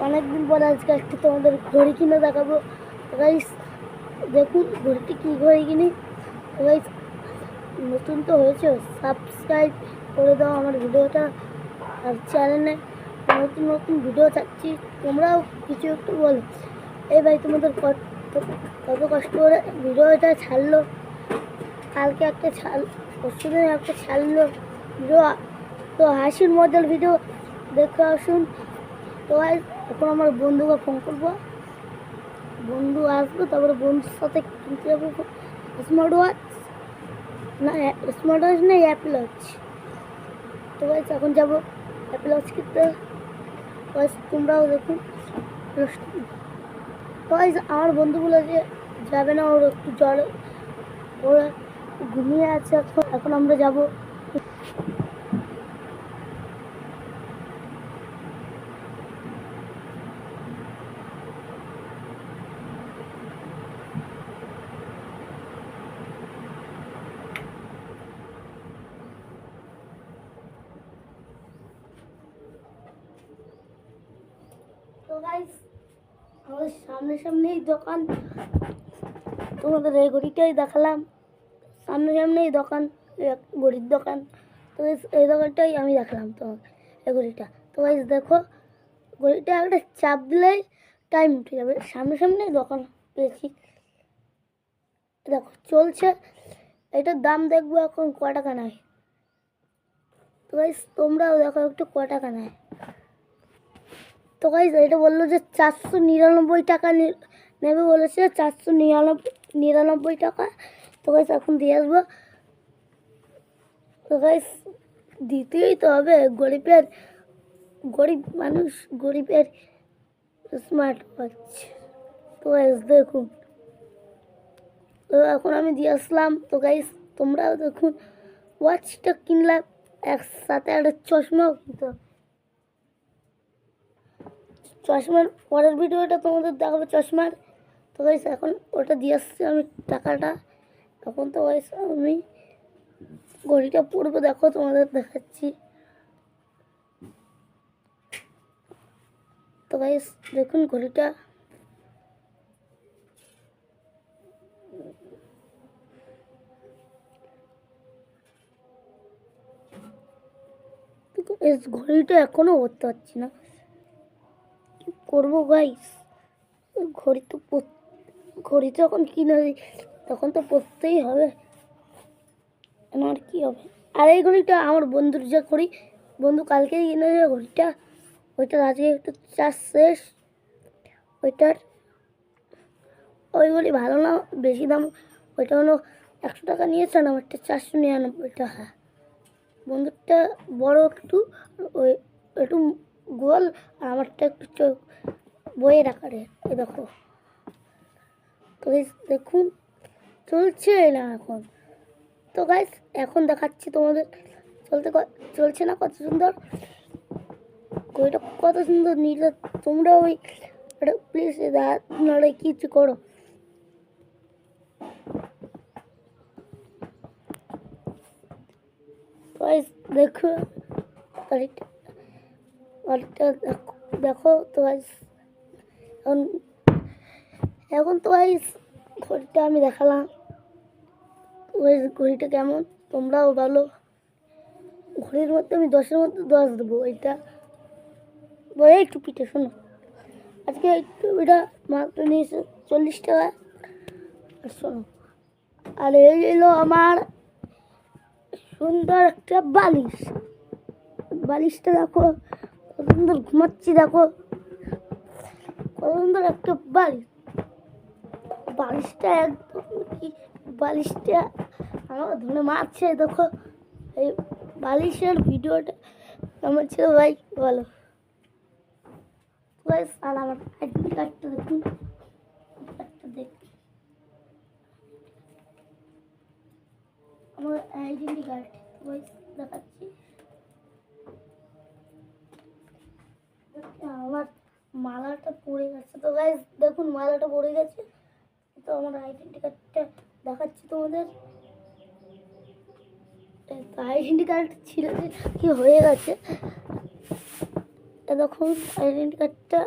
অনেকদিন পরে আজকে একটু তোমাদের ঘড়ি কিনে দেখাবো। গাইস দেখুন ঘড়িটি কী ঘড়ি কিনি। গাইস নতুন তো হয়েছে, সাবস্ক্রাইব করে দাও আমার ভিডিওটা। আর চ্যানেলে নতুন নতুন ভিডিও চাচ্ছি, তোমরাও কিছু একটু বলো। এই ভাই তোমাদের কত কষ্ট করে ভিডিওটা ছাড়লো, কালকে একটা পরশু দিন একটা ছাড়লো ভিডিও, তো হাসির মজার ভিডিও দেখে আসুন। তো এখন আমার বন্ধুকে ফোন করবো, বন্ধু আসবে, তারপরে বন্ধুর সাথে কিনতে যাবো স্মার্ট ওয়াচ, না স্মার্ট ওয়াচ না অ্যাপেল ওয়াচ। তো গাইস এখন যাবো অ্যাপেল ওয়াচ কিনতে। তোমরাও দেখুন। তো গাইস আমার বন্ধুগুলো যে যাবে না, ওর একটু জ্বর, ওরা ঘুমিয়ে আছে। এখন আমরা যাবো। তো গাইস আমাদের সামনেই দোকান, তোমাদের এই ঘড়িটাই দেখালাম। সামনেই দোকান, ঘড়ির দোকান। তো এই দোকানটাই আমি দেখালাম তোমাকে, এই ঘড়িটা। তো গাইস দেখো, ঘড়িটা একটা চাপ দিলেই টাইম উঠে যাবে। সামনেই দোকান পেয়েছি, দেখো চলছে। এটার দাম দেখবো এখন ক টাকা নেয়। তো গাইস তোমরাও দেখো একটু ক টাকা নেয়। তো গাইস এটা বললো যে 499 টাকা নেবে বলেছে, 499 টাকা। তো গাইস এখন দিয়ে আসবো। তো গাইস দিতেই তো হবে, গরিব মানুষ, গরিবের স্মার্ট ওয়াচ। তো গাইস দেখুন, তো এখন আমি দিয়ে আসলাম। তো গাইস তোমরাও দেখুন, ওয়াচটা কিনলাম, একসাথে একটা চশমাও কিনতে হবে। চশমার পরের ভিডিওটা তোমাদের দেখাবো চশমার। তো গাইস এখন ওটা দিয়ে আসছি আমি টাকাটা। তখন তো গাইস আমি ঘড়িটা পরবো, দেখো তোমাদের দেখাচ্ছি। তো গাইস দেখুন ঘড়িটা, ঘড়িটা এখনো করতে পারছি না, কি করবো গাইস। ঘড়ি যখন কিনে দিই তখন তো পরতেই হবে, আমার কি হবে। আর এই ঘড়িটা আমার বন্ধুর যে ঘড়ি, বন্ধু কালকেই কিনে যে ঘড়িটা, ওইটার আজকে একটু চার্জ শেষ। ওইটার ওই ঘড়ি ভালো না, বেশি দাম। ওইটা হলো 100 টাকা নিয়েছে, আর আমারটা 499 টাকা। বন্ধুরটা বড় একটু, ওই একটু গোল, আর আমারটা একটু চোখ বইয়ের আকারে। এই দেখো। তো দেখুন চলছে না এখন। তো গাইস এখন দেখাচ্ছি তোমাদের, চলছে না কত সুন্দর ঘড়িটা, কত সুন্দর নিলে তোমরা ওই প্লিজ নাড়ে কিছু করো। গাইস দেখো ঘড়িটা, দেখো। তো গাইস এখন তো গাইস ঘড়িটা আমি দেখালাম, ওই ঘড়িটা কেমন তোমরাও ভালো। ঘড়ির মধ্যে আমি 10-এর মধ্যে 10 দেবো। এইটা এই টুপিটা শোনো, আজকে এই টুপিটা মাত্র নিয়েছে 40 টাকা। আর শোনো, আর এই এলো আমার সুন্দর একটা বালিশটা দেখো কত সুন্দর ঘুমাচ্ছি, দেখো কত সুন্দর একটা বালিশটা একদম কি, বালিশটা আমার ধরে মারছে। দেখো এই বালিশের ভিডিওটা আমার ছিল ভাই ভালো। আর আমার আইডেন্টি কার্ডটা দেখুন, আমার আইডেন্টি কার্ড দেখাচ্ছি। আমার মালাটা পড়ে গেছে। তো গাইস দেখুন মালাটা পড়ে গেছে। তো আমার আইডেন্টি কার্ডটা দেখাচ্ছি তোমাদের। আইডেন্টি কার্ড ছিল কি হয়ে গেছে, দেখুন আইডেন্টি কার্ডটা।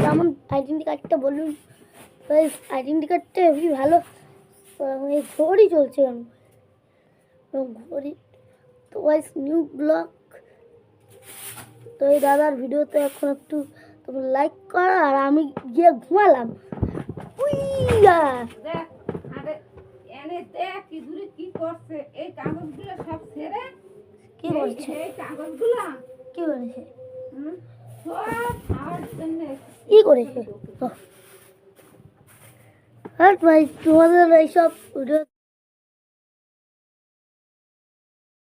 যেমন আইডেন্টি কার্ডটা বলুন, আইডেন্টি কার্ডটা হেবি ভালো। এই ঘড়ি চলছে কেন ঘড়ি তো গাইস নিউ ব্লগ। তো এই দাদার ভিডিওতে এখন একটু তোমরা লাইক করো আর আমি গিয়ে ঘুমালাম। উইয়া দেখ আরে এনে দেখ কি দূরে কি করছে এই কাগজগুলো সব ছেড়ে কি করছে এই কাগজগুলো কি করেছে সব খাওয়ার জন্য কি করেছে? হ্যাঁ ভাই তোমাদের এইসব ভিডিও